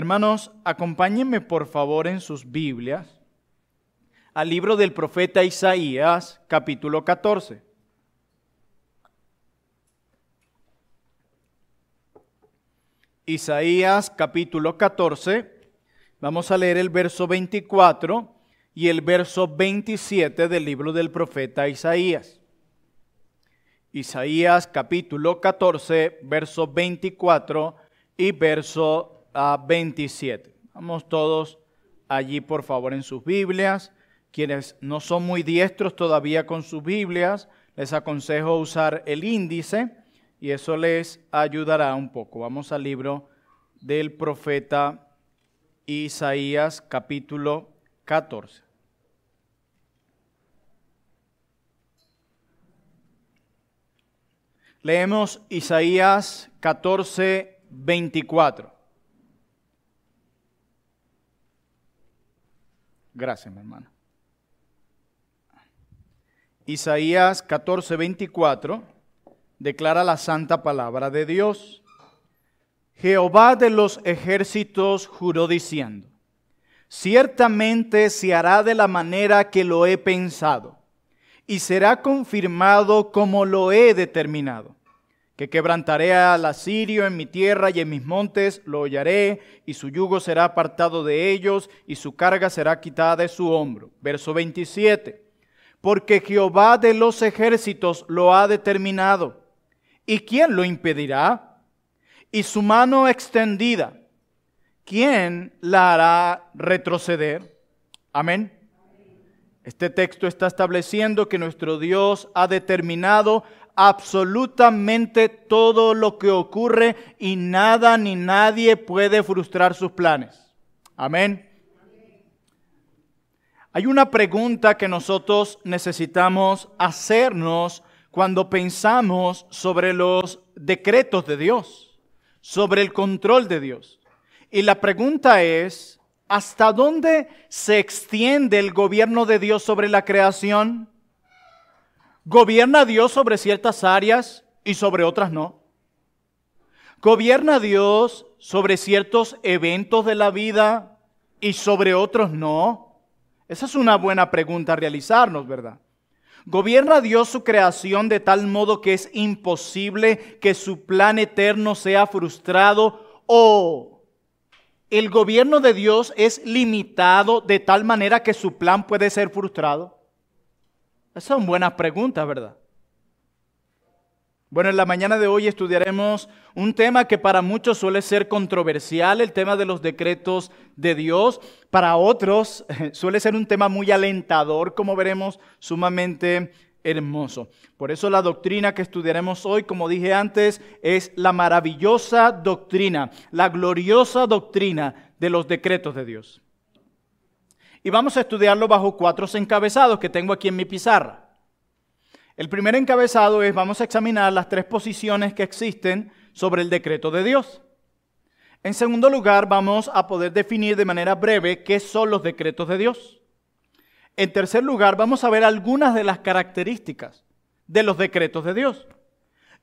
Hermanos, acompáñenme por favor en sus Biblias al libro del profeta Isaías, capítulo 14. Isaías, capítulo 14, vamos a leer el verso 24 y el verso 27 del libro del profeta Isaías. Isaías, capítulo 14, verso 24 y verso 27. Vamos todos allí, por favor, en sus Biblias. Quienes no son muy diestros todavía con sus Biblias, les aconsejo usar el índice y eso les ayudará un poco. Vamos al libro del profeta Isaías, capítulo 14. Leemos Isaías 14, 24. Gracias, mi hermano. Isaías 14, 24 declara la santa palabra de Dios. Jehová de los ejércitos juró diciendo: ciertamente se hará de la manera que lo he pensado, y será confirmado como lo he determinado. Que quebrantaré al asirio en mi tierra y en mis montes lo hollaré, y su yugo será apartado de ellos, y su carga será quitada de su hombro. Verso 27. Porque Jehová de los ejércitos lo ha determinado, ¿y quién lo impedirá? Y su mano extendida, ¿quién la hará retroceder? Amén. Este texto está estableciendo que nuestro Dios ha determinado absolutamente todo lo que ocurre y nada ni nadie puede frustrar sus planes. Amén. Hay una pregunta que nosotros necesitamos hacernos cuando pensamos sobre los decretos de Dios, sobre el control de Dios. Y la pregunta es: ¿hasta dónde se extiende el gobierno de Dios sobre la creación? ¿Gobierna Dios sobre ciertas áreas y sobre otras no? ¿Gobierna Dios sobre ciertos eventos de la vida y sobre otros no? Esa es una buena pregunta a realizarnos, ¿verdad? ¿Gobierna Dios su creación de tal modo que es imposible que su plan eterno sea frustrado? ¿O el gobierno de Dios es limitado de tal manera que su plan puede ser frustrado? Esas son buenas preguntas, ¿verdad? Bueno, en la mañana de hoy estudiaremos un tema que para muchos suele ser controversial, el tema de los decretos de Dios. Para otros suele ser un tema muy alentador, como veremos, sumamente hermoso. Por eso la doctrina que estudiaremos hoy, como dije antes, es la maravillosa doctrina, la gloriosa doctrina de los decretos de Dios. Y vamos a estudiarlo bajo 4 encabezados que tengo aquí en mi pizarra. El primer encabezado es: vamos a examinar las 3 posiciones que existen sobre el decreto de Dios. En segundo lugar, vamos a poder definir de manera breve qué son los decretos de Dios. En tercer lugar, vamos a ver algunas de las características de los decretos de Dios.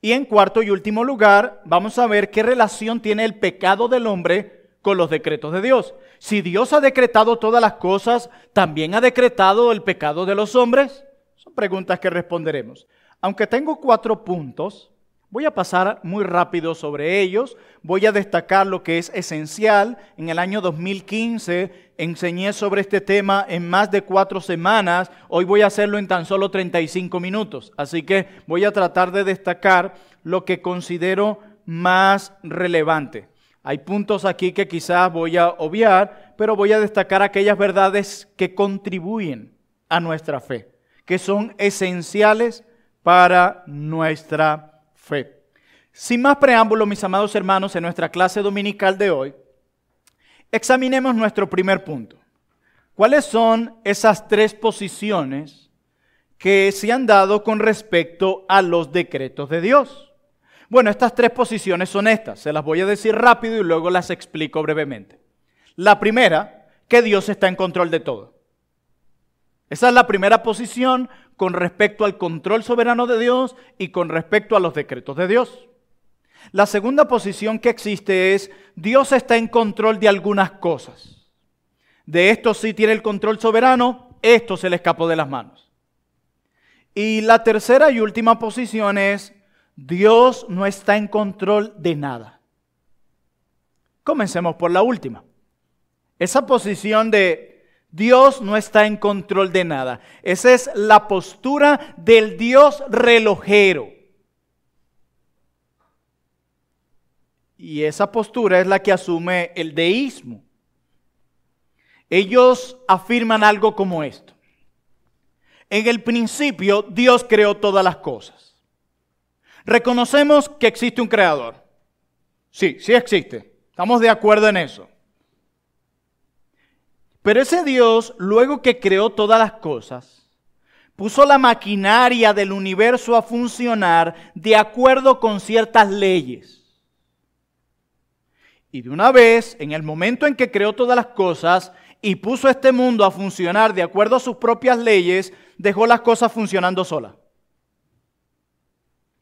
Y en cuarto y último lugar, vamos a ver qué relación tiene el pecado del hombre con los decretos de Dios. Si Dios ha decretado todas las cosas, ¿también ha decretado el pecado de los hombres? Son preguntas que responderemos. Aunque tengo 4 puntos, voy a pasar muy rápido sobre ellos. Voy a destacar lo que es esencial. En el año 2015 enseñé sobre este tema en más de 4 semanas. Hoy voy a hacerlo en tan solo 35 minutos. Así que voy a tratar de destacar lo que considero más relevante. Hay puntos aquí que quizás voy a obviar, pero voy a destacar aquellas verdades que contribuyen a nuestra fe, que son esenciales para nuestra fe. Sin más preámbulo, mis amados hermanos, en nuestra clase dominical de hoy, examinemos nuestro primer punto. ¿Cuáles son esas 3 posiciones que se han dado con respecto a los decretos de Dios? Bueno, estas 3 posiciones son estas. Se las voy a decir rápido y luego las explico brevemente. La primera, que Dios está en control de todo. Esa es la primera posición con respecto al control soberano de Dios y con respecto a los decretos de Dios. La segunda posición que existe es: Dios está en control de algunas cosas. De esto sí tiene el control soberano, esto se le escapó de las manos. Y la tercera y última posición es: Dios no está en control de nada. Comencemos por la última. Esa posición de Dios no está en control de nada. Esa es la postura del Dios relojero. Y esa postura es la que asume el deísmo. Ellos afirman algo como esto: en el principio Dios creó todas las cosas. Reconocemos que existe un creador. Sí, sí existe. Estamos de acuerdo en eso. Pero ese Dios, luego que creó todas las cosas, puso la maquinaria del universo a funcionar de acuerdo con ciertas leyes. Y de una vez, en el momento en que creó todas las cosas y puso este mundo a funcionar de acuerdo a sus propias leyes, dejó las cosas funcionando solas.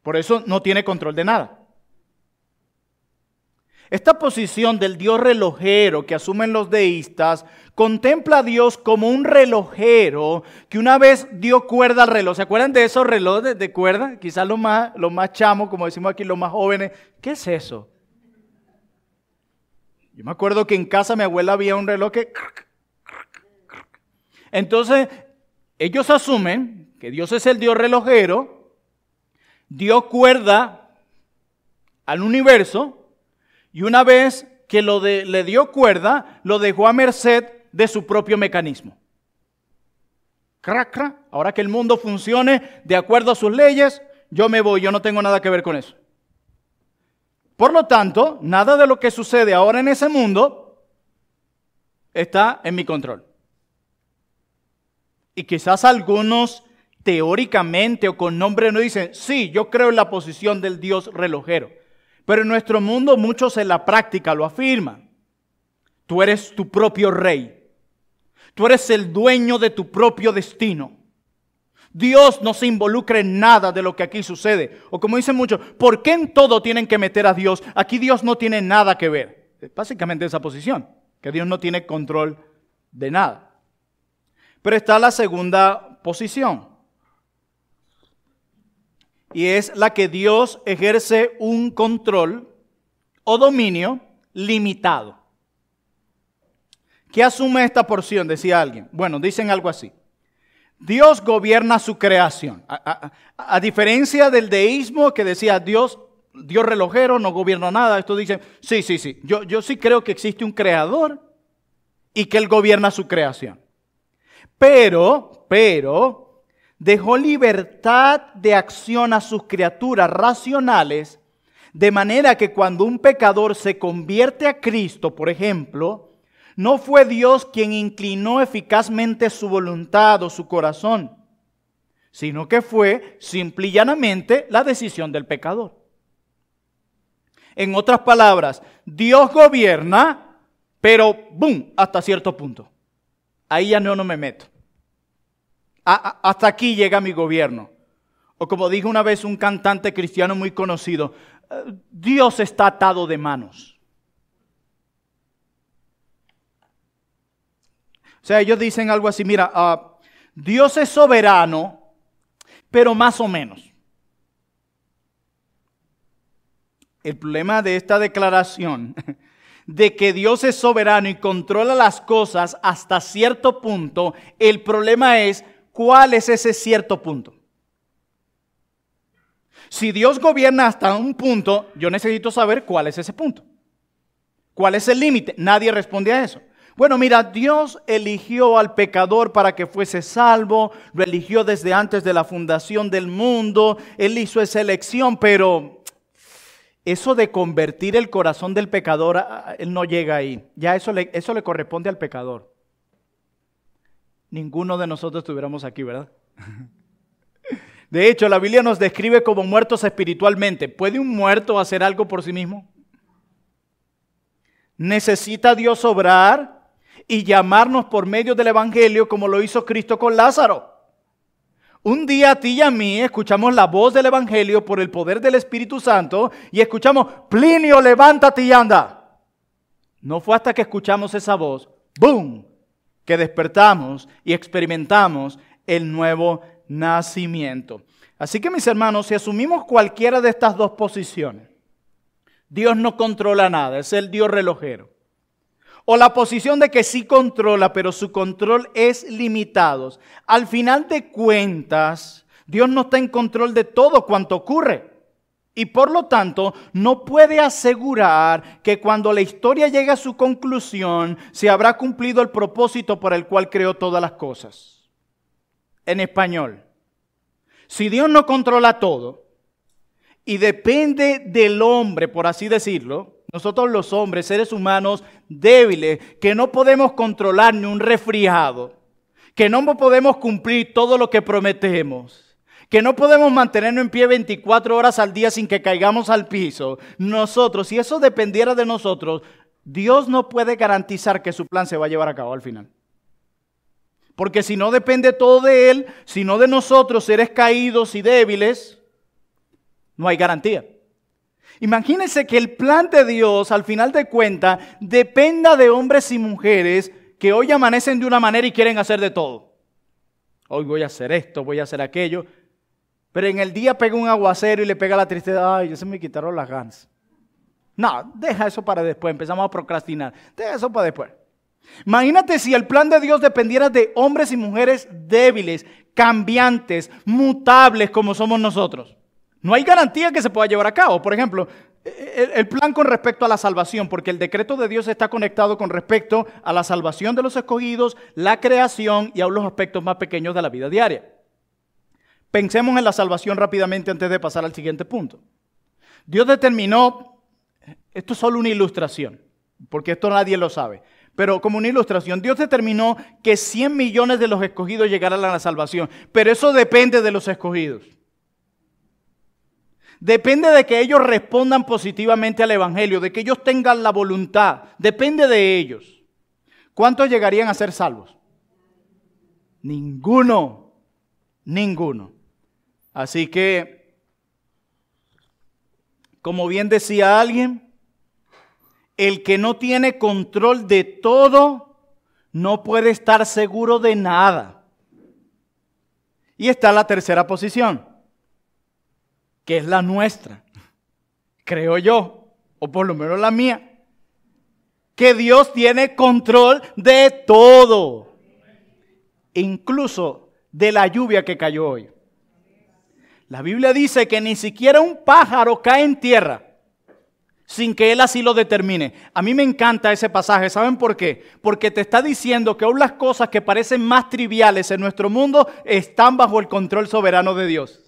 Por eso no tiene control de nada. Esta posición del Dios relojero que asumen los deístas contempla a Dios como un relojero que una vez dio cuerda al reloj. ¿Se acuerdan de esos relojes de cuerda? Quizás los más chamos, como decimos aquí, los más jóvenes. ¿Qué es eso? Yo me acuerdo que en casa mi abuela había un reloj que... Entonces, ellos asumen que Dios es el Dios relojero, dio cuerda al universo y una vez que le dio cuerda, lo dejó a merced de su propio mecanismo. Crac, crac. Ahora que el mundo funcione de acuerdo a sus leyes, yo me voy, yo no tengo nada que ver con eso. Por lo tanto, nada de lo que sucede ahora en ese mundo está en mi control. Y quizás algunos teóricamente o con nombre no dicen: sí, yo creo en la posición del Dios relojero. Pero en nuestro mundo muchos en la práctica lo afirman. Tú eres tu propio rey. Tú eres el dueño de tu propio destino. Dios no se involucra en nada de lo que aquí sucede. O como dicen muchos, ¿por qué en todo tienen que meter a Dios? Aquí Dios no tiene nada que ver. Básicamente esa posición, que Dios no tiene control de nada. Pero está la segunda posición. Y es la que Dios ejerce un control o dominio limitado. ¿Qué asume esta porción? Decía alguien. Bueno, dicen algo así: Dios gobierna su creación. A diferencia del deísmo que decía Dios relojero, no gobierna nada. Esto dice, sí. Yo sí creo que existe un creador y que Él gobierna su creación. Pero dejó libertad de acción a sus criaturas racionales, de manera que cuando un pecador se convierte a Cristo, por ejemplo, no fue Dios quien inclinó eficazmente su voluntad o su corazón, sino que fue simple y llanamente la decisión del pecador. En otras palabras, Dios gobierna, pero ¡boom!, hasta cierto punto. Ahí ya no me meto. Hasta aquí llega mi gobierno. O como dijo una vez un cantante cristiano muy conocido: Dios está atado de manos. O sea, ellos dicen algo así: mira, Dios es soberano, pero más o menos. El problema de esta declaración de que Dios es soberano y controla las cosas hasta cierto punto, el problema es: ¿cuál es ese cierto punto? Si Dios gobierna hasta un punto, yo necesito saber cuál es ese punto. ¿Cuál es el límite? Nadie responde a eso. Bueno, mira, Dios eligió al pecador para que fuese salvo, lo eligió desde antes de la fundación del mundo, Él hizo esa elección, pero eso de convertir el corazón del pecador, Él no llega ahí. Ya eso le corresponde al pecador. Ninguno de nosotros estuviéramos aquí, ¿verdad? De hecho, la Biblia nos describe como muertos espiritualmente. ¿Puede un muerto hacer algo por sí mismo? ¿Necesita Dios obrar y llamarnos por medio del Evangelio como lo hizo Cristo con Lázaro? Un día a ti y a mí escuchamos la voz del Evangelio por el poder del Espíritu Santo y escuchamos, Plinio, levántate y anda. No fue hasta que escuchamos esa voz, ¡boom!, que despertamos y experimentamos el nuevo nacimiento. Así que, mis hermanos, si asumimos cualquiera de estas dos posiciones, Dios no controla nada, es el Dios relojero. O la posición de que sí controla, pero su control es limitado. Al final de cuentas, Dios no está en control de todo cuanto ocurre. Y por lo tanto, no puede asegurar que cuando la historia llegue a su conclusión, se habrá cumplido el propósito por el cual creó todas las cosas. En español, si Dios no controla todo y depende del hombre, por así decirlo, nosotros los hombres, seres humanos débiles, que no podemos controlar ni un resfriado, que no podemos cumplir todo lo que prometemos, que no podemos mantenernos en pie 24 horas al día sin que caigamos al piso. Nosotros, si eso dependiera de nosotros, Dios no puede garantizar que su plan se va a llevar a cabo al final. Porque si no depende todo de Él, sino de nosotros, seres caídos y débiles, no hay garantía. Imagínense que el plan de Dios, al final de cuentas, dependa de hombres y mujeres que hoy amanecen de una manera y quieren hacer de todo. Hoy voy a hacer esto, voy a hacer aquello. Pero en el día pega un aguacero y le pega la tristeza. Ay, ya se me quitaron las ganas. No, deja eso para después. Empezamos a procrastinar. Deja eso para después. Imagínate si el plan de Dios dependiera de hombres y mujeres débiles, cambiantes, mutables como somos nosotros. No hay garantía que se pueda llevar a cabo. Por ejemplo, el plan con respecto a la salvación, porque el decreto de Dios está conectado con respecto a la salvación de los escogidos, la creación y aún los aspectos más pequeños de la vida diaria. Pensemos en la salvación rápidamente antes de pasar al siguiente punto. Dios determinó, esto es solo una ilustración, porque esto nadie lo sabe, pero como una ilustración, Dios determinó que 100 millones de los escogidos llegaran a la salvación, pero eso depende de los escogidos. Depende de que ellos respondan positivamente al Evangelio, de que ellos tengan la voluntad. Depende de ellos. ¿Cuántos llegarían a ser salvos? Ninguno. Ninguno. Así que, como bien decía alguien, el que no tiene control de todo no puede estar seguro de nada. Y está la tercera posición, que es la nuestra, creo yo, o por lo menos la mía, que Dios tiene control de todo, incluso de la lluvia que cayó hoy. La Biblia dice que ni siquiera un pájaro cae en tierra sin que Él así lo determine. A mí me encanta ese pasaje, ¿saben por qué? Porque te está diciendo que aún las cosas que parecen más triviales en nuestro mundo están bajo el control soberano de Dios.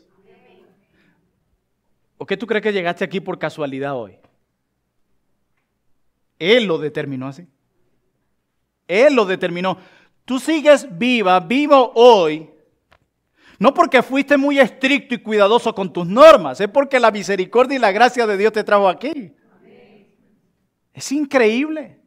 ¿O qué tú crees que llegaste aquí por casualidad hoy? Él lo determinó así. Él lo determinó. Tú sigues vivo hoy, no porque fuiste muy estricto y cuidadoso con tus normas, es porque la misericordia y la gracia de Dios te trajo aquí. Es increíble.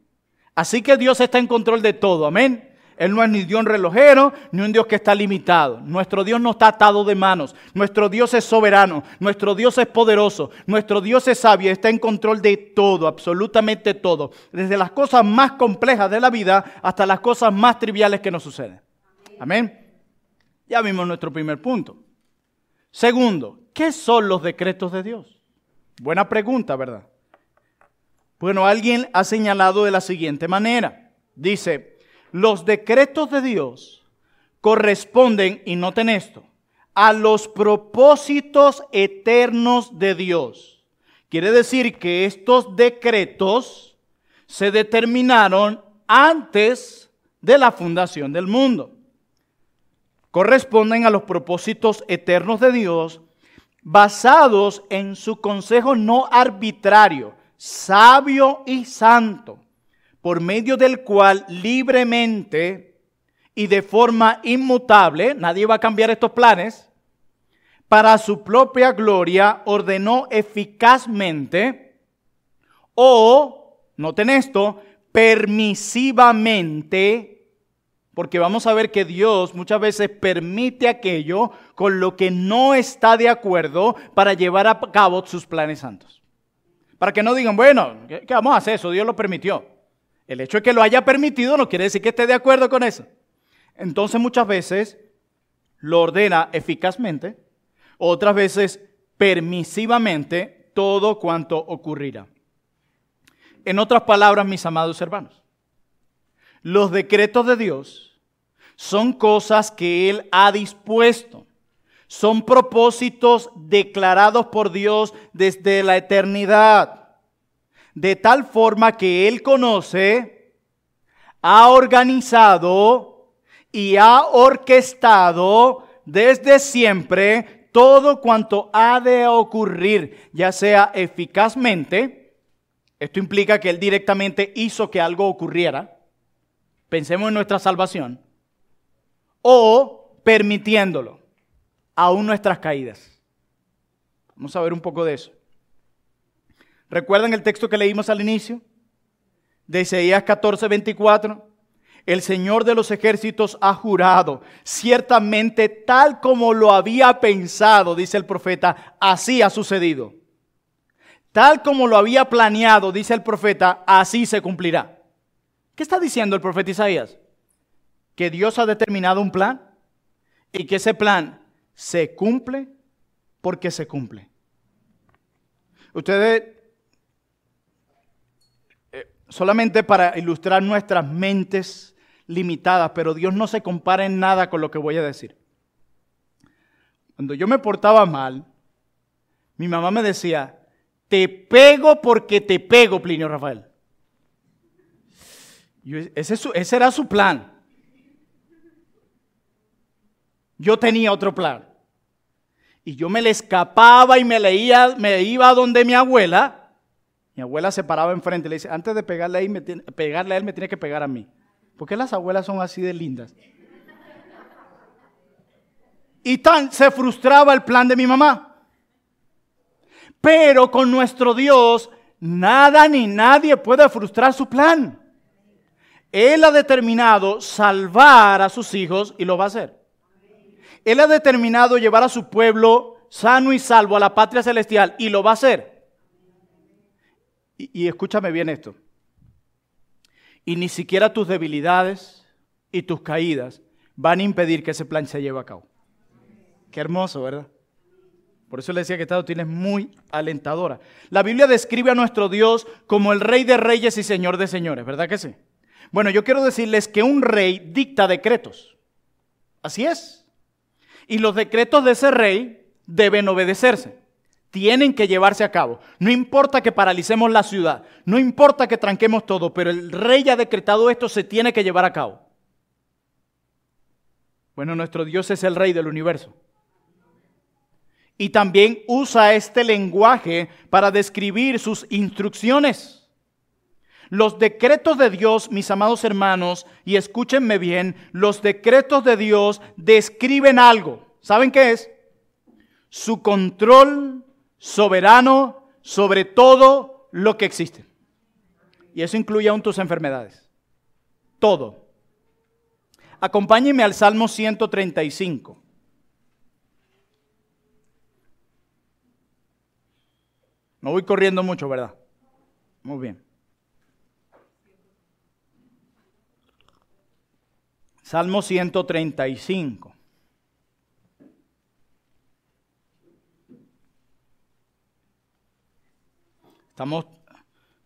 Así que Dios está en control de todo, amén. Él no es ni Dios relojero, ni un Dios que está limitado. Nuestro Dios no está atado de manos. Nuestro Dios es soberano. Nuestro Dios es poderoso. Nuestro Dios es sabio. Está en control de todo, absolutamente todo. Desde las cosas más complejas de la vida hasta las cosas más triviales que nos suceden. Amén. Ya vimos nuestro primer punto. Segundo, ¿qué son los decretos de Dios? Buena pregunta, ¿verdad? Bueno, alguien ha señalado de la siguiente manera. Dice, los decretos de Dios corresponden, y noten esto, a los propósitos eternos de Dios. Quiere decir que estos decretos se determinaron antes de la fundación del mundo. Corresponden a los propósitos eternos de Dios basados en su consejo no arbitrario, sabio y santo, por medio del cual libremente y de forma inmutable, nadie va a cambiar estos planes, para su propia gloria ordenó eficazmente o, noten esto, permisivamente Porque vamos a ver que Dios muchas veces permite aquello con lo que no está de acuerdo para llevar a cabo sus planes santos. Para que no digan, bueno, ¿qué vamos a hacer? Eso Dios lo permitió. El hecho de que lo haya permitido no quiere decir que esté de acuerdo con eso. Entonces muchas veces lo ordena eficazmente, otras veces permisivamente todo cuanto ocurrirá. En otras palabras, mis amados hermanos, los decretos de Dios son cosas que Él ha dispuesto. Son propósitos declarados por Dios desde la eternidad. De tal forma que Él conoce, ha organizado y ha orquestado desde siempre todo cuanto ha de ocurrir, ya sea eficazmente. Esto implica que Él directamente hizo que algo ocurriera. Pensemos en nuestra salvación. O permitiéndolo, aún nuestras caídas. Vamos a ver un poco de eso. ¿Recuerdan el texto que leímos al inicio? De Isaías 14:24. El Señor de los ejércitos ha jurado, ciertamente tal como lo había pensado, dice el profeta, así ha sucedido. Tal como lo había planeado, dice el profeta, así se cumplirá. ¿Qué está diciendo el profeta Isaías? Que Dios ha determinado un plan y que ese plan se cumple porque se cumple. Ustedes, solamente para ilustrar nuestras mentes limitadas, pero Dios no se compara en nada con lo que voy a decir. Cuando yo me portaba mal, mi mamá me decía, te pego porque te pego, Plinio Rafael. Ese era su plan. Yo tenía otro plan. Y yo me le escapaba y me iba a donde mi abuela. Mi abuela se paraba enfrente y le dice, antes de pegarle a él, me tiene que pegar a mí. ¿Por qué las abuelas son así de lindas? Y se frustraba el plan de mi mamá. Pero con nuestro Dios, nada ni nadie puede frustrar su plan. Él ha determinado salvar a sus hijos y lo va a hacer. Él ha determinado llevar a su pueblo sano y salvo a la patria celestial y lo va a hacer. Y escúchame bien esto. Y ni siquiera tus debilidades y tus caídas van a impedir que ese plan se lleve a cabo. Qué hermoso, ¿verdad? Por eso le decía que esta doctrina es muy alentadora. La Biblia describe a nuestro Dios como el Rey de Reyes y Señor de Señores, ¿verdad que sí? Bueno, yo quiero decirles que un rey dicta decretos. Así es. Y los decretos de ese rey deben obedecerse. Tienen que llevarse a cabo. No importa que paralicemos la ciudad. No importa que tranquemos todo. Pero el rey ha decretado esto, se tiene que llevar a cabo. Bueno, nuestro Dios es el Rey del universo. Y también usa este lenguaje para describir sus instrucciones. Los decretos de Dios, mis amados hermanos, y escúchenme bien, los decretos de Dios describen algo. ¿Saben qué es? Su control soberano sobre todo lo que existe. Y eso incluye aún tus enfermedades. Todo. Acompáñenme al Salmo 135. No voy corriendo mucho, ¿verdad? Muy bien. Salmo 135. Estamos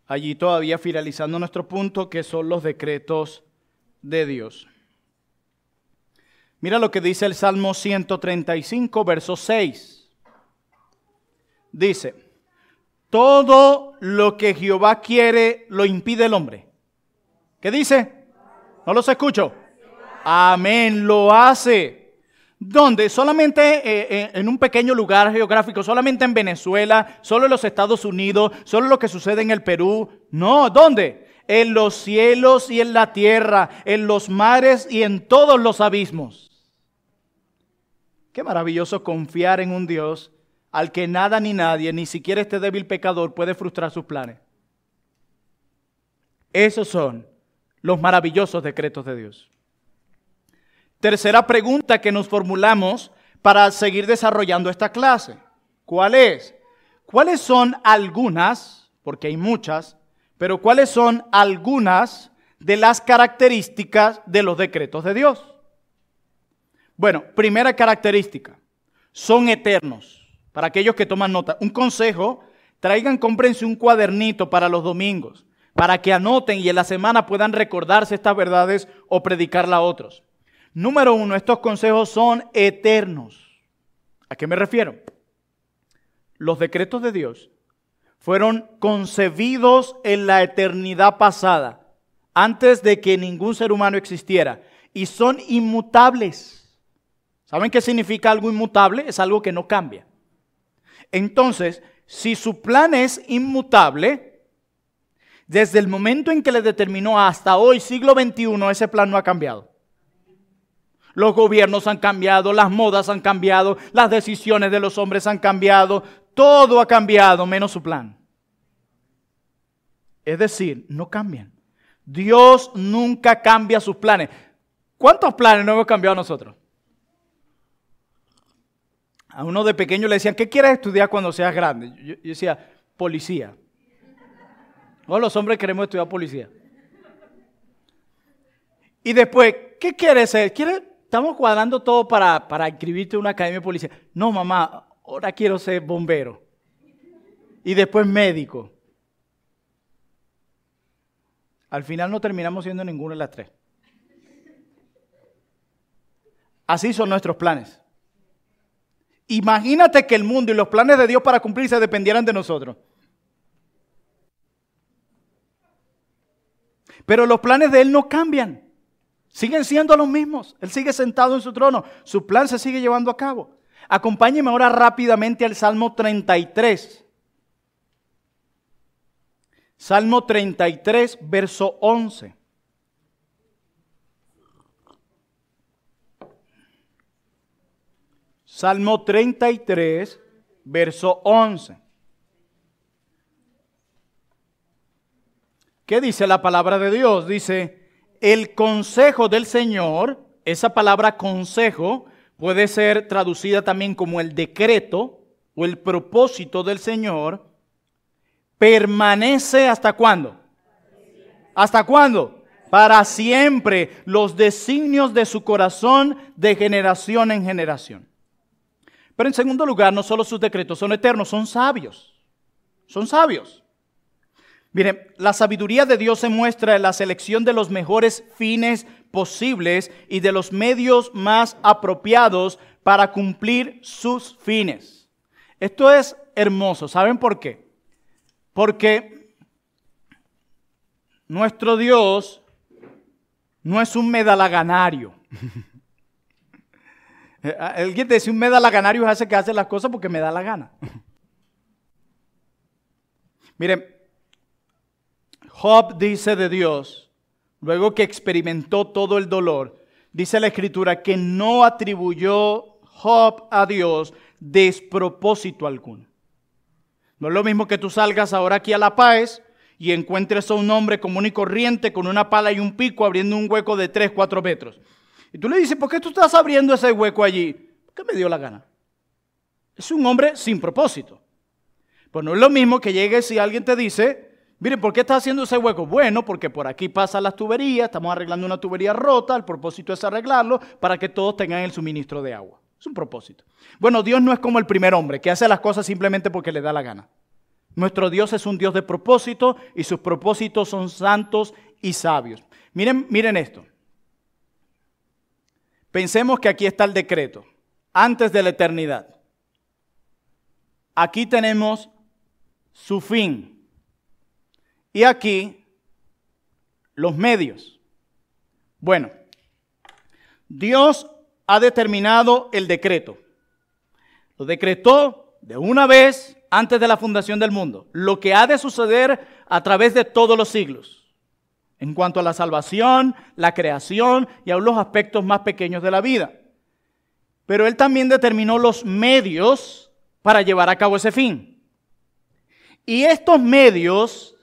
allí todavía finalizando nuestro punto, que son los decretos de Dios. Mira lo que dice el Salmo 135, verso 6. Dice, todo lo que Jehová quiere lo impide el hombre. ¿Qué dice? No los escucho. Amén, lo hace. ¿Dónde? Solamente en un pequeño lugar geográfico, solamente en Venezuela, solo en los Estados Unidos, solo lo que sucede en el Perú. No, ¿dónde? En los cielos y en la tierra, en los mares y en todos los abismos. Qué maravilloso confiar en un Dios al que nada ni nadie, ni siquiera este débil pecador, puede frustrar sus planes. Esos son los maravillosos decretos de Dios. tercera pregunta que nos formulamos para seguir desarrollando esta clase. ¿Cuál es? ¿Cuáles son algunas, porque hay muchas, pero cuáles son algunas de las características de los decretos de Dios? Bueno, primera característica, son eternos. Para aquellos que toman nota, un consejo, cómprense un cuadernito para los domingos, para que anoten y en la semana puedan recordarse estas verdades o predicarla a otros. Número 1, estos consejos son eternos. ¿A qué me refiero? Los decretos de Dios fueron concebidos en la eternidad pasada, antes de que ningún ser humano existiera, y son inmutables. ¿Saben qué significa algo inmutable? Es algo que no cambia. Entonces, si su plan es inmutable, desde el momento en que le determinó hasta hoy, siglo XXI, ese plan no ha cambiado. Los gobiernos han cambiado, las modas han cambiado, las decisiones de los hombres han cambiado, todo ha cambiado menos su plan. Es decir, no cambian. Dios nunca cambia sus planes. ¿Cuántos planes no hemos cambiado nosotros? A uno de pequeño le decían, ¿qué quieres estudiar cuando seas grande? Yo decía, policía. Todos los hombres queremos estudiar policía. Y después, ¿qué quieres ser? Estamos cuadrando todo para inscribirte en una academia de policía. No, mamá, ahora quiero ser bombero. Y después médico. Al final no terminamos siendo ninguna de las tres. Así son nuestros planes. Imagínate que el mundo y los planes de Dios para cumplirse dependieran de nosotros. Pero los planes de Él no cambian. Siguen siendo los mismos. Él sigue sentado en su trono. Su plan se sigue llevando a cabo. Acompáñenme ahora rápidamente al Salmo 33. Salmo 33, verso 11. Salmo 33, verso 11. ¿Qué dice la palabra de Dios? Dice, el consejo del Señor, esa palabra consejo puede ser traducida también como el decreto o el propósito del Señor, permanece ¿hasta cuándo? ¿Hasta cuándo? Para siempre, los designios de su corazón de generación en generación. Pero en segundo lugar, no solo sus decretos son eternos, son sabios. Son sabios. Miren, la sabiduría de Dios se muestra en la selección de los mejores fines posibles y de los medios más apropiados para cumplir sus fines. Esto es hermoso. ¿Saben por qué? Porque nuestro Dios no es un medalaganario. Alguien te dice, un medalaganario hace que hace las cosas porque me da la gana. Miren, Job dice de Dios, luego que experimentó todo el dolor, dice la Escritura que no atribuyó Job a Dios despropósito alguno. No es lo mismo que tú salgas ahora aquí a La Paz y encuentres a un hombre común y corriente con una pala y un pico abriendo un hueco de 3, 4 metros. Y tú le dices, ¿por qué tú estás abriendo ese hueco allí? Porque me dio la gana. Es un hombre sin propósito. Pues no es lo mismo que llegues y alguien te dice, mire, ¿por qué estás haciendo ese hueco? Bueno, porque por aquí pasan las tuberías, estamos arreglando una tubería rota, el propósito es arreglarlo para que todos tengan el suministro de agua. Es un propósito. Bueno, Dios no es como el primer hombre, que hace las cosas simplemente porque le da la gana. Nuestro Dios es un Dios de propósito y sus propósitos son santos y sabios. Miren esto. Pensemos que aquí está el decreto, antes de la eternidad. Aquí tenemos su fin. Y aquí, los medios. Bueno, Dios ha determinado el decreto. Lo decretó de una vez antes de la fundación del mundo. Lo que ha de suceder a través de todos los siglos. En cuanto a la salvación, la creación y aún los aspectos más pequeños de la vida. Pero Él también determinó los medios para llevar a cabo ese fin. Y estos medios,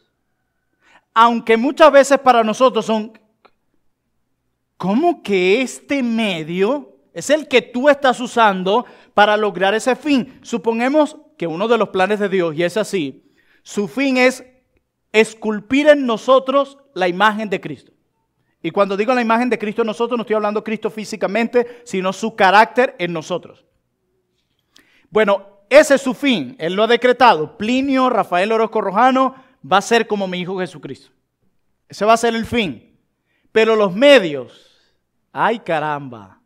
aunque muchas veces para nosotros son ¿cómo que este medio es el que tú estás usando para lograr ese fin? Suponemos que uno de los planes de Dios, y es así, su fin es esculpir en nosotros la imagen de Cristo. Y cuando digo la imagen de Cristo en nosotros, no estoy hablando de Cristo físicamente, sino su carácter en nosotros. Bueno, ese es su fin. Él lo ha decretado. Plinio, Rafael Orozco Rojano, va a ser como mi hijo Jesucristo. Ese va a ser el fin. Pero los medios, ¡ay caramba!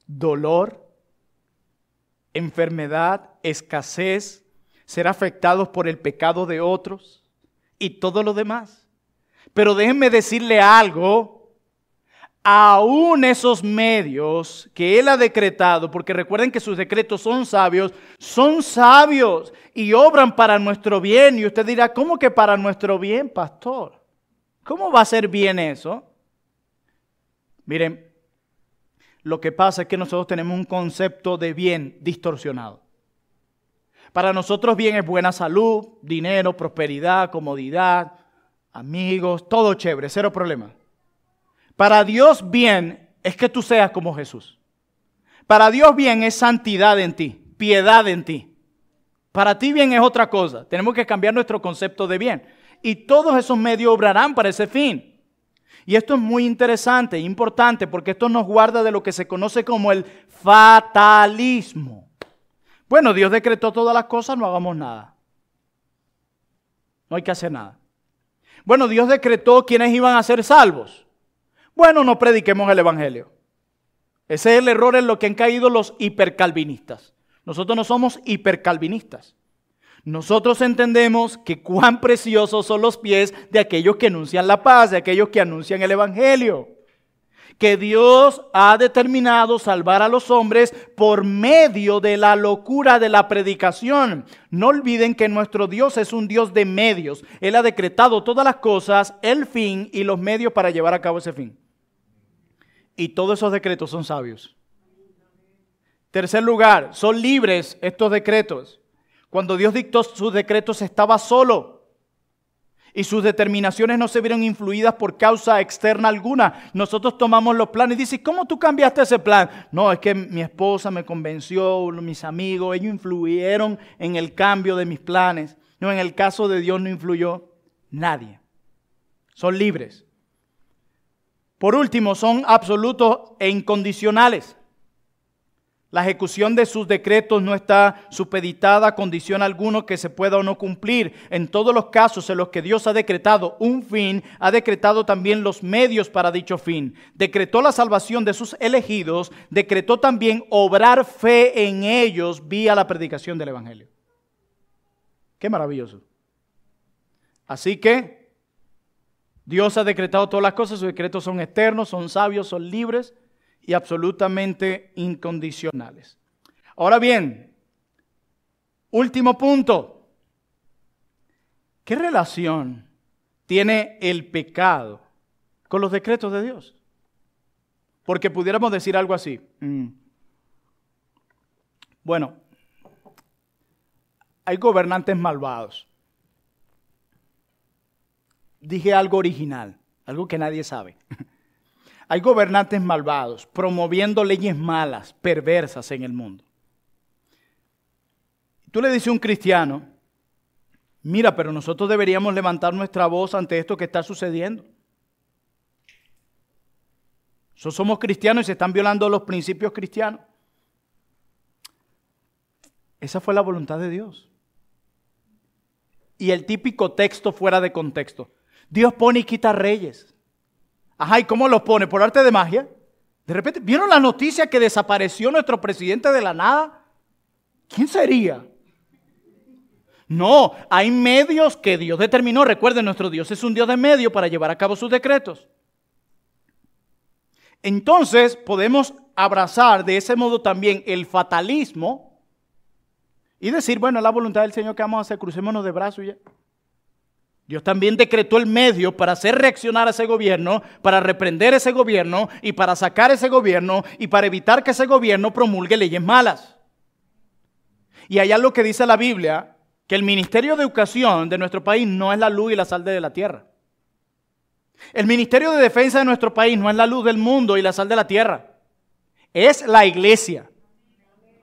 Dolor, enfermedad, escasez, ser afectados por el pecado de otros y todo lo demás. Pero déjenme decirle algo, aún esos medios que Él ha decretado, porque recuerden que sus decretos son sabios y obran para nuestro bien. Y usted dirá, ¿cómo que para nuestro bien, pastor? ¿Cómo va a ser bien eso? Miren, lo que pasa es que nosotros tenemos un concepto de bien distorsionado. Para nosotros bien es buena salud, dinero, prosperidad, comodidad, amigos, todo chévere, cero problema. Para Dios bien es que tú seas como Jesús. Para Dios bien es santidad en ti, piedad en ti. Para ti bien es otra cosa. Tenemos que cambiar nuestro concepto de bien. Y todos esos medios obrarán para ese fin. Y esto es muy interesante e importante porque esto nos guarda de lo que se conoce como el fatalismo. Bueno, Dios decretó todas las cosas, no hagamos nada. No hay que hacer nada. Bueno, Dios decretó quiénes iban a ser salvos. Bueno, no prediquemos el evangelio. Ese es el error en lo que han caído los hipercalvinistas. Nosotros no somos hipercalvinistas. Nosotros entendemos que cuán preciosos son los pies de aquellos que anuncian la paz, de aquellos que anuncian el evangelio. Que Dios ha determinado salvar a los hombres por medio de la locura de la predicación. No olviden que nuestro Dios es un Dios de medios. Él ha decretado todas las cosas, el fin y los medios para llevar a cabo ese fin. Y todos esos decretos son sabios. Tercer lugar, son libres estos decretos. Cuando Dios dictó sus decretos estaba solo. Y sus determinaciones no se vieron influidas por causa externa alguna. Nosotros tomamos los planes y dice, ¿cómo tú cambiaste ese plan? No, es que mi esposa me convenció, mis amigos, ellos influyeron en el cambio de mis planes. No, en el caso de Dios no influyó nadie. Son libres. Por último, son absolutos e incondicionales. La ejecución de sus decretos no está supeditada a condición alguna que se pueda o no cumplir. En todos los casos en los que Dios ha decretado un fin, ha decretado también los medios para dicho fin. Decretó la salvación de sus elegidos, decretó también obrar fe en ellos vía la predicación del evangelio. Qué maravilloso. Así que Dios ha decretado todas las cosas, sus decretos son eternos, son sabios, son libres y absolutamente incondicionales. Ahora bien, último punto. ¿Qué relación tiene el pecado con los decretos de Dios? Porque pudiéramos decir algo así. Bueno, hay gobernantes malvados. Dije algo original, algo que nadie sabe. Hay gobernantes malvados promoviendo leyes malas, perversas en el mundo. Tú le dices a un cristiano, mira, pero nosotros deberíamos levantar nuestra voz ante esto que está sucediendo. Nosotros somos cristianos y se están violando los principios cristianos. Esa fue la voluntad de Dios. Y el típico texto fuera de contexto. Dios pone y quita reyes. Ajá, ¿y cómo los pone? ¿Por arte de magia? De repente, ¿vieron la noticia que desapareció nuestro presidente de la nada? ¿Quién sería? No, hay medios que Dios determinó. Recuerden, nuestro Dios es un Dios de medios para llevar a cabo sus decretos. Entonces, podemos abrazar de ese modo también el fatalismo y decir, bueno, es la voluntad del Señor que vamos a hacer, crucémonos de brazos y ya. Dios también decretó el medio para hacer reaccionar a ese gobierno, para reprender ese gobierno y para sacar ese gobierno y para evitar que ese gobierno promulgue leyes malas. Y allá lo que dice la Biblia, que el Ministerio de Educación de nuestro país no es la luz y la sal de la tierra. El Ministerio de Defensa de nuestro país no es la luz del mundo y la sal de la tierra. Es la iglesia.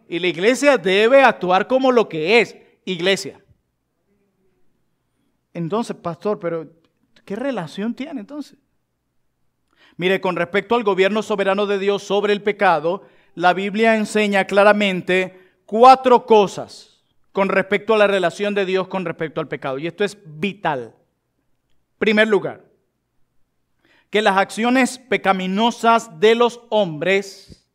Y la iglesia debe actuar como lo que es, iglesia. Entonces, pastor, pero ¿qué relación tiene entonces? Mire, con respecto al gobierno soberano de Dios sobre el pecado, la Biblia enseña claramente 4 cosas con respecto a la relación de Dios con respecto al pecado. Y esto es vital. Primer lugar, que las acciones pecaminosas de los hombres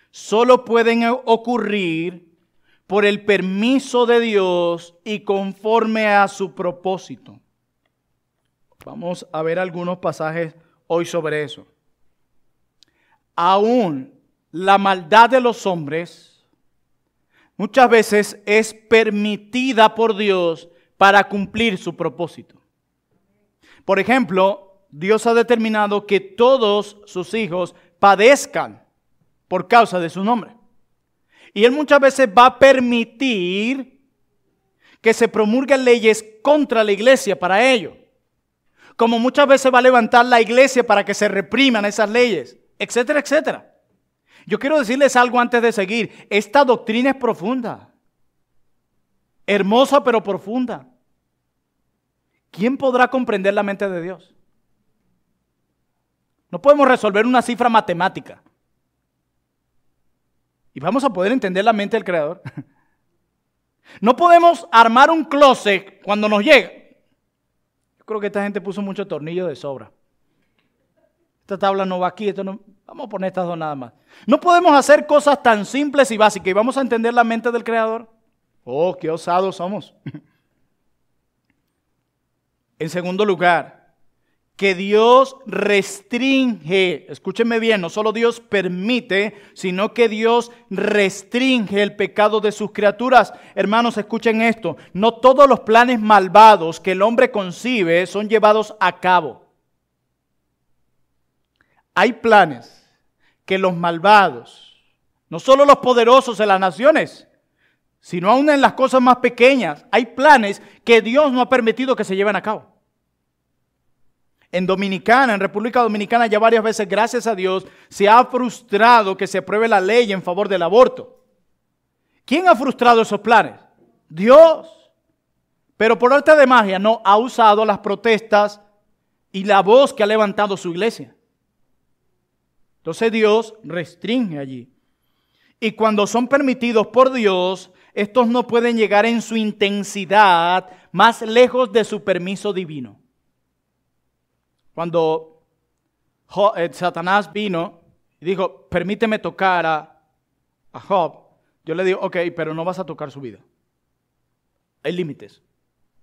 solo pueden ocurrir por el permiso de Dios y conforme a su propósito. Vamos a ver algunos pasajes hoy sobre eso. Aún la maldad de los hombres muchas veces es permitida por Dios para cumplir su propósito. Por ejemplo, Dios ha determinado que todos sus hijos padezcan por causa de su nombre. Y Él muchas veces va a permitir que se promulguen leyes contra la iglesia para ello. Como muchas veces va a levantar la iglesia para que se repriman esas leyes, etcétera, etcétera. Yo quiero decirles algo antes de seguir. Esta doctrina es profunda. Hermosa pero profunda. ¿Quién podrá comprender la mente de Dios? No podemos resolver una cifra matemática. Y vamos a poder entender la mente del Creador. No podemos armar un closet cuando nos llegue. Yo creo que esta gente puso mucho tornillo de sobra. Esta tabla no va aquí, esto no. Vamos a poner estas 2 nada más. No podemos hacer cosas tan simples y básicas. ¿Y vamos a entender la mente del Creador? Oh, qué osados somos. En segundo lugar, que Dios restringe, escúchenme bien, no solo Dios permite, sino que Dios restringe el pecado de sus criaturas. Hermanos, escuchen esto, no todos los planes malvados que el hombre concibe son llevados a cabo. Hay planes que los malvados, no solo los poderosos en las naciones, sino aún en las cosas más pequeñas, hay planes que Dios no ha permitido que se lleven a cabo. En República Dominicana, ya varias veces, gracias a Dios, se ha frustrado que se apruebe la ley en favor del aborto. ¿Quién ha frustrado esos planes? Dios. Pero por arte de magia no ha usado las protestas y la voz que ha levantado su iglesia. Entonces Dios restringe allí. Y cuando son permitidos por Dios, estos no pueden llegar en su intensidad más lejos de su permiso divino. Cuando Satanás vino y dijo, permíteme tocar a Job, yo le digo, ok, pero no vas a tocar su vida. Hay límites.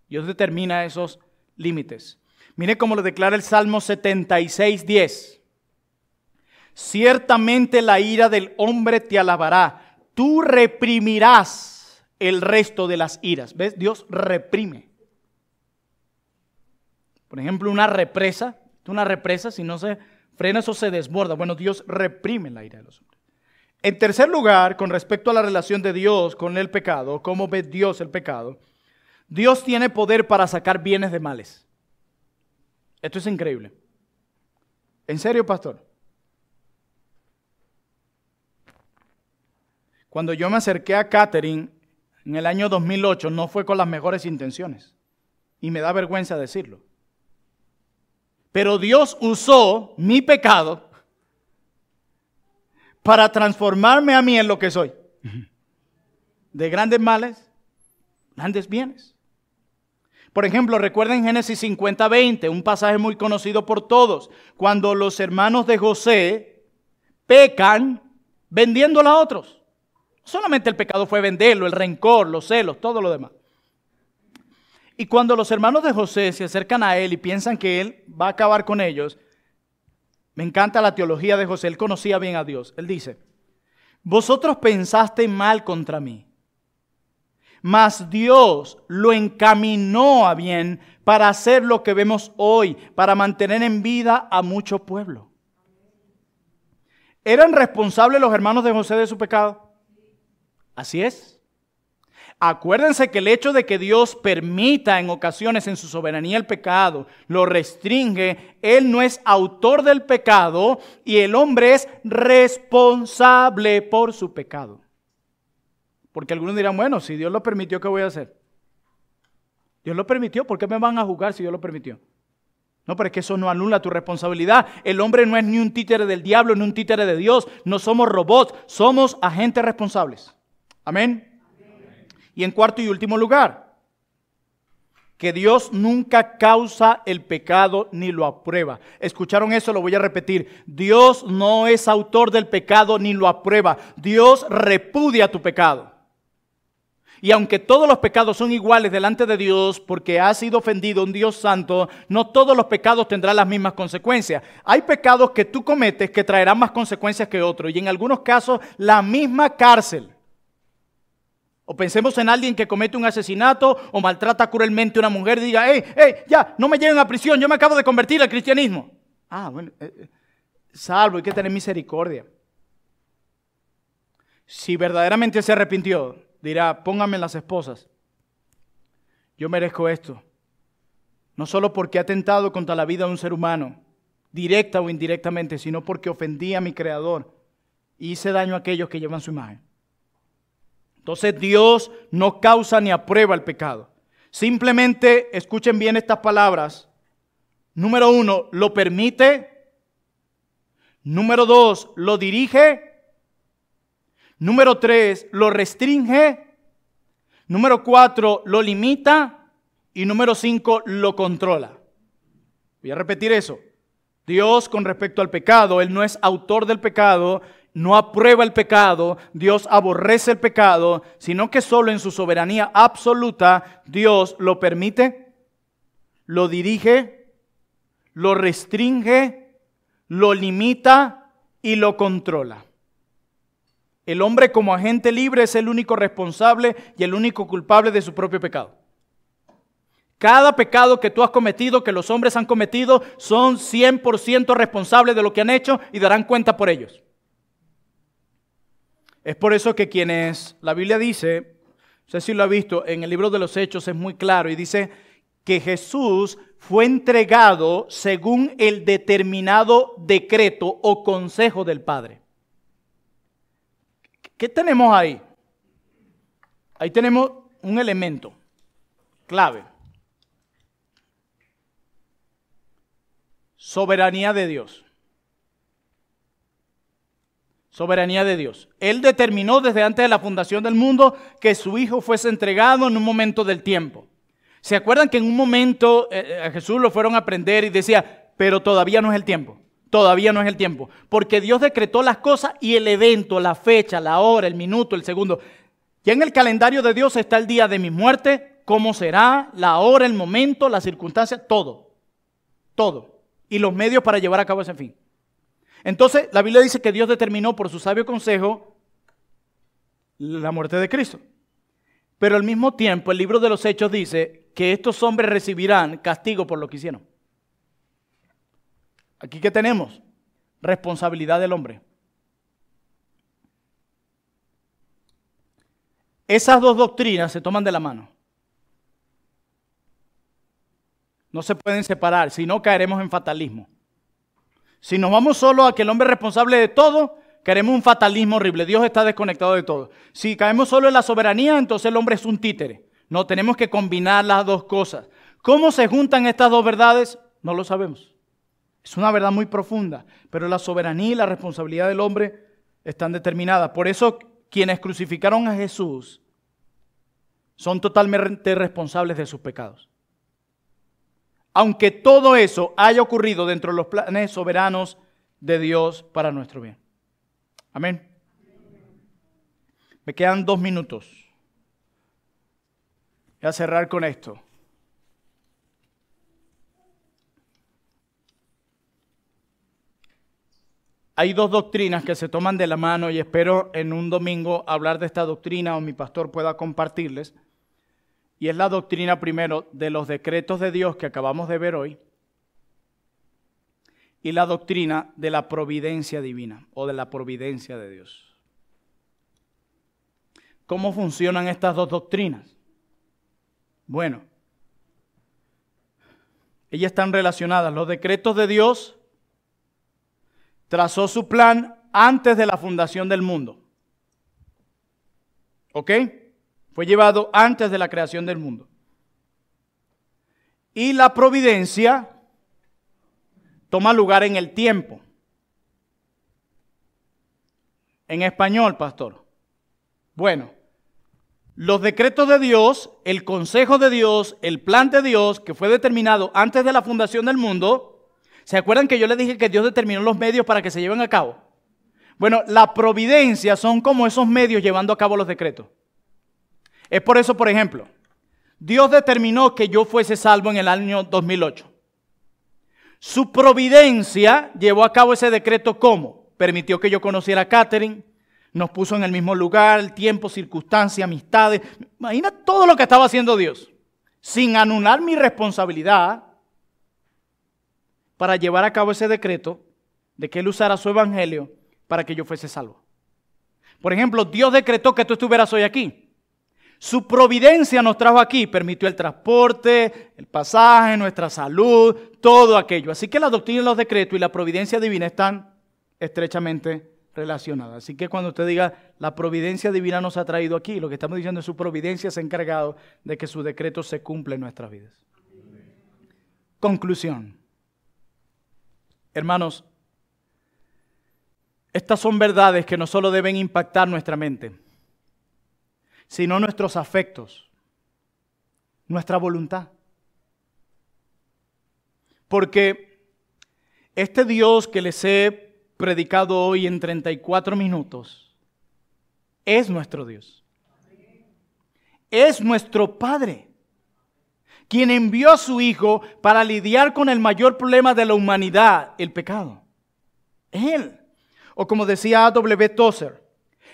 Dios determina esos límites. Mire cómo lo declara el Salmo 76:10. Ciertamente la ira del hombre te alabará. Tú reprimirás el resto de las iras. ¿Ves? Dios reprime. Por ejemplo, una represa, si no se frena, eso se desborda. Bueno, Dios reprime la ira de los hombres. En tercer lugar, con respecto a la relación de Dios con el pecado, cómo ve Dios el pecado, Dios tiene poder para sacar bienes de males. Esto es increíble. ¿En serio, pastor? Cuando yo me acerqué a Catherine en el año 2008, no fue con las mejores intenciones. Y me da vergüenza decirlo. Pero Dios usó mi pecado para transformarme a mí en lo que soy. De grandes males, grandes bienes. Por ejemplo, recuerden Génesis 50:20, un pasaje muy conocido por todos. Cuando los hermanos de José pecan vendiéndolo a otros. Solamente el pecado fue venderlo, el rencor, los celos, todo lo demás. Y cuando los hermanos de José se acercan a él y piensan que él va a acabar con ellos, me encanta la teología de José, él conocía bien a Dios. Él dice, vosotros pensaste mal contra mí, mas Dios lo encaminó a bien para hacer lo que vemos hoy, para mantener en vida a mucho pueblo. ¿Eran responsables los hermanos de José de su pecado? Así es. Acuérdense que el hecho de que Dios permita en ocasiones en su soberanía el pecado, lo restringe. Él no es autor del pecado y el hombre es responsable por su pecado. Porque algunos dirán, bueno, si Dios lo permitió, ¿qué voy a hacer? Dios lo permitió, ¿por qué me van a juzgar si Dios lo permitió? No, pero es que eso no anula tu responsabilidad. El hombre no es ni un títere del diablo, ni un títere de Dios. No somos robots, somos agentes responsables. Amén. Y en cuarto y último lugar, que Dios nunca causa el pecado ni lo aprueba. ¿Escucharon eso? Lo voy a repetir. Dios no es autor del pecado ni lo aprueba. Dios repudia tu pecado. Y aunque todos los pecados son iguales delante de Dios porque ha sido ofendido un Dios santo, no todos los pecados tendrán las mismas consecuencias. Hay pecados que tú cometes que traerán más consecuencias que otros y en algunos casos la misma cárcel. O pensemos en alguien que comete un asesinato o maltrata cruelmente a una mujer y diga, hey, ya, no me lleven a prisión, yo me acabo de convertir al cristianismo. Bueno, salvo, hay que tener misericordia. Si verdaderamente se arrepintió, dirá, pónganme las esposas. Yo merezco esto. No solo porque he atentado contra la vida de un ser humano, directa o indirectamente, sino porque ofendí a mi Creador y hice daño a aquellos que llevan su imagen. Entonces Dios no causa ni aprueba el pecado. Simplemente, escuchen bien estas palabras. Número 1, lo permite. Número 2, lo dirige. Número 3, lo restringe. Número 4, lo limita. Y número 5, lo controla. Voy a repetir eso. Dios, con respecto al pecado, Él no es autor del pecado, no aprueba el pecado, Dios aborrece el pecado, sino que solo en su soberanía absoluta Dios lo permite, lo dirige, lo restringe, lo limita y lo controla. El hombre como agente libre es el único responsable y el único culpable de su propio pecado. Cada pecado que tú has cometido, que los hombres han cometido, son 100% responsables de lo que han hecho y darán cuenta por ellos. Es por eso que la Biblia dice, no sé si lo ha visto, en el libro de los Hechos es muy claro y dice que Jesús fue entregado según el determinado decreto o consejo del Padre. ¿Qué tenemos ahí? Ahí tenemos un elemento clave. Soberanía de Dios. Soberanía de Dios. Él determinó desde antes de la fundación del mundo que su Hijo fuese entregado en un momento del tiempo. ¿Se acuerdan que en un momento a Jesús lo fueron a prender y decía, pero todavía no es el tiempo? Todavía no es el tiempo. Porque Dios decretó las cosas y el evento, la fecha, la hora, el minuto, el segundo. Ya en el calendario de Dios está el día de mi muerte, cómo será, la hora, el momento, la circunstancia, todo. Todo. Y los medios para llevar a cabo ese fin. Entonces, la Biblia dice que Dios determinó por su sabio consejo la muerte de Cristo. Pero al mismo tiempo, el libro de los Hechos dice que estos hombres recibirán castigo por lo que hicieron. Aquí, ¿qué tenemos? Responsabilidad del hombre. Esas dos doctrinas se toman de la mano. No se pueden separar, si no caeremos en fatalismo. Si nos vamos solo a que el hombre es responsable de todo, caeremos en un fatalismo horrible. Dios está desconectado de todo. Si caemos solo en la soberanía, entonces el hombre es un títere. No, tenemos que combinar las dos cosas. ¿Cómo se juntan estas dos verdades? No lo sabemos. Es una verdad muy profunda, pero la soberanía y la responsabilidad del hombre están determinadas. Por eso quienes crucificaron a Jesús son totalmente responsables de sus pecados. Aunque todo eso haya ocurrido dentro de los planes soberanos de Dios para nuestro bien. Amén. Me quedan 2 minutos. Voy a cerrar con esto. Hay 2 doctrinas que se toman de la mano y espero en un domingo hablar de esta doctrina o mi pastor pueda compartirles. Y es la doctrina primero de los decretos de Dios que acabamos de ver hoy y la doctrina de la providencia divina o de la providencia de Dios. ¿Cómo funcionan estas dos doctrinas? Bueno, ellas están relacionadas. Los decretos de Dios trazó su plan antes de la fundación del mundo. ¿Ok? Fue llevado antes de la creación del mundo. Y la providencia toma lugar en el tiempo. En español, pastor. Bueno, los decretos de Dios, el consejo de Dios, el plan de Dios, que fue determinado antes de la fundación del mundo. ¿Se acuerdan que yo les dije que Dios determinó los medios para que se lleven a cabo? Bueno, la providencia son como esos medios llevando a cabo los decretos. Es por eso, por ejemplo, Dios determinó que yo fuese salvo en el año 2008. Su providencia llevó a cabo ese decreto ¿cómo? Permitió que yo conociera a Catherine, nos puso en el mismo lugar, tiempo, circunstancias, amistades. Imagina todo lo que estaba haciendo Dios, sin anular mi responsabilidad para llevar a cabo ese decreto de que Él usara su evangelio para que yo fuese salvo. Por ejemplo, Dios decretó que tú estuvieras hoy aquí. Su providencia nos trajo aquí, permitió el transporte, el pasaje, nuestra salud, todo aquello. Así que la doctrina de los decretos y la providencia divina están estrechamente relacionadas. Así que cuando usted diga, la providencia divina nos ha traído aquí, lo que estamos diciendo es su providencia se ha encargado de que su decreto se cumpla en nuestras vidas. Conclusión. Hermanos, estas son verdades que no solo deben impactar nuestra mente, sino nuestros afectos, nuestra voluntad. Porque este Dios que les he predicado hoy en 34 minutos es nuestro Dios. Es nuestro Padre, quien envió a su Hijo para lidiar con el mayor problema de la humanidad, el pecado. Él. O como decía A.W. Tozer,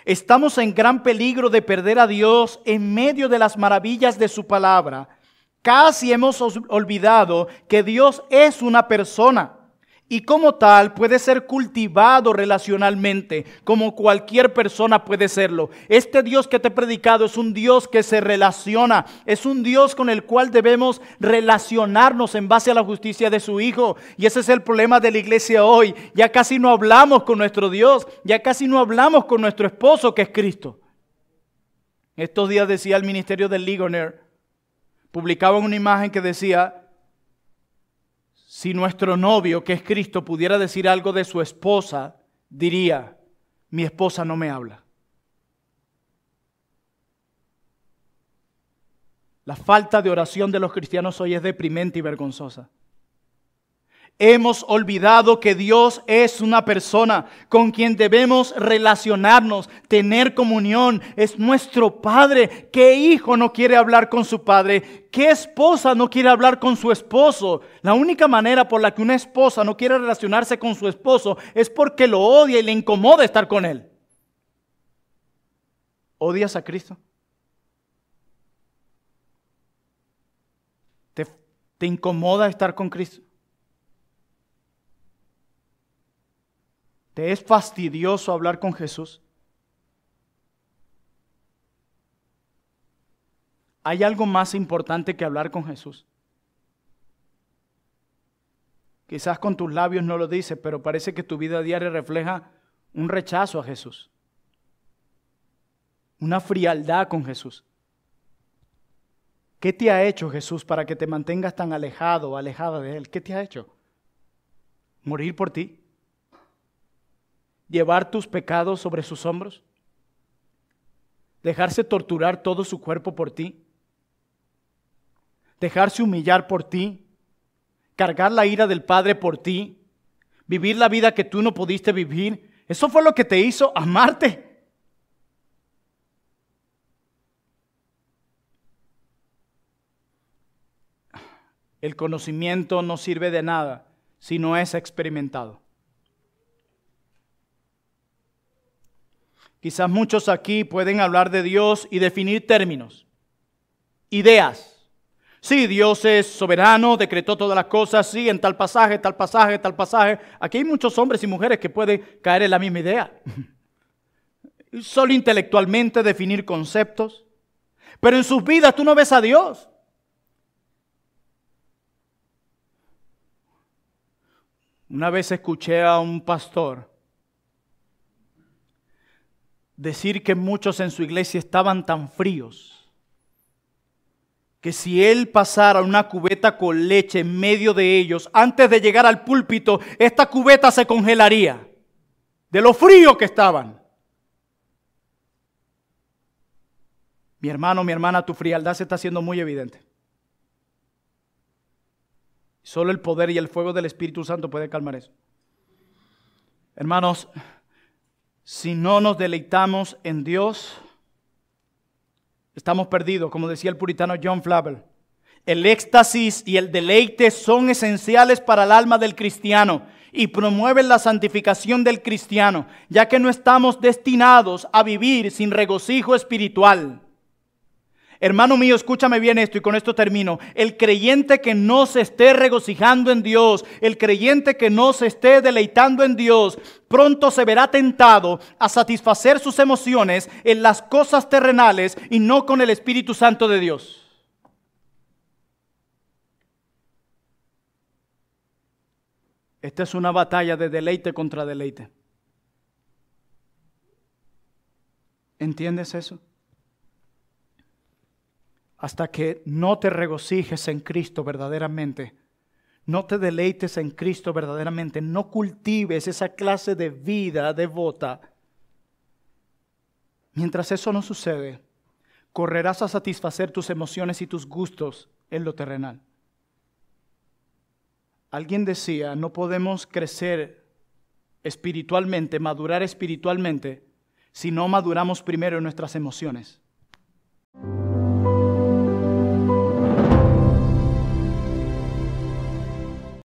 estamos en gran peligro de perder a Dios en medio de las maravillas de su palabra. Casi hemos olvidado que Dios es una persona y como tal puede ser cultivado relacionalmente, como cualquier persona puede serlo. Este Dios que te he predicado es un Dios que se relaciona, es un Dios con el cual debemos relacionarnos en base a la justicia de su Hijo. Y ese es el problema de la iglesia hoy. Ya casi no hablamos con nuestro Dios, ya casi no hablamos con nuestro esposo que es Cristo. Estos días decía el ministerio del Ligonier, publicaban una imagen que decía: si nuestro novio, que es Cristo, pudiera decir algo de su esposa, diría: mi esposa no me habla. La falta de oración de los cristianos hoy es deprimente y vergonzosa. Hemos olvidado que Dios es una persona con quien debemos relacionarnos, tener comunión. Es nuestro Padre. ¿Qué hijo no quiere hablar con su padre? ¿Qué esposa no quiere hablar con su esposo? La única manera por la que una esposa no quiere relacionarse con su esposo es porque lo odia y le incomoda estar con él. ¿Odias a Cristo? ¿Te incomoda estar con Cristo? ¿Te es fastidioso hablar con Jesús? ¿Hay algo más importante que hablar con Jesús? Quizás con tus labios no lo dices, pero parece que tu vida diaria refleja un rechazo a Jesús. Una frialdad con Jesús. ¿Qué te ha hecho Jesús para que te mantengas tan alejado o alejada de Él? ¿Qué te ha hecho? ¿Morir por ti? ¿Llevar tus pecados sobre sus hombros? ¿Dejarse torturar todo su cuerpo por ti? ¿Dejarse humillar por ti? ¿Cargar la ira del Padre por ti? ¿Vivir la vida que tú no pudiste vivir? ¿Eso fue lo que te hizo amarte? El conocimiento no sirve de nada si no es experimentado. Quizás muchos aquí pueden hablar de Dios y definir términos, ideas. Sí, Dios es soberano, decretó todas las cosas, sí, en tal pasaje, tal pasaje, tal pasaje. Aquí hay muchos hombres y mujeres que pueden caer en la misma idea. solo intelectualmente definir conceptos. Pero en sus vidas tú no ves a Dios. Una vez escuché a un pastor decir que muchos en su iglesia estaban tan fríos que si él pasara una cubeta con leche en medio de ellos, antes de llegar al púlpito, esta cubeta se congelaría de lo frío que estaban. Mi hermano, mi hermana, tu frialdad se está haciendo muy evidente. Solo el poder y el fuego del Espíritu Santo puede calmar eso. Hermanos, si no nos deleitamos en Dios, estamos perdidos, como decía el puritano John Flavel. El éxtasis y el deleite son esenciales para el alma del cristiano y promueven la santificación del cristiano, ya que no estamos destinados a vivir sin regocijo espiritual. Hermano mío, escúchame bien esto y con esto termino. El creyente que no se esté regocijando en Dios, el creyente que no se esté deleitando en Dios, pronto se verá tentado a satisfacer sus emociones en las cosas terrenales y no con el Espíritu Santo de Dios. Esta es una batalla de deleite contra deleite. ¿Entiendes eso? Hasta que no te regocijes en Cristo verdaderamente, no te deleites en Cristo verdaderamente, no cultives esa clase de vida devota. Mientras eso no sucede, correrás a satisfacer tus emociones y tus gustos en lo terrenal. Alguien decía, no podemos crecer espiritualmente, madurar espiritualmente, si no maduramos primero en nuestras emociones.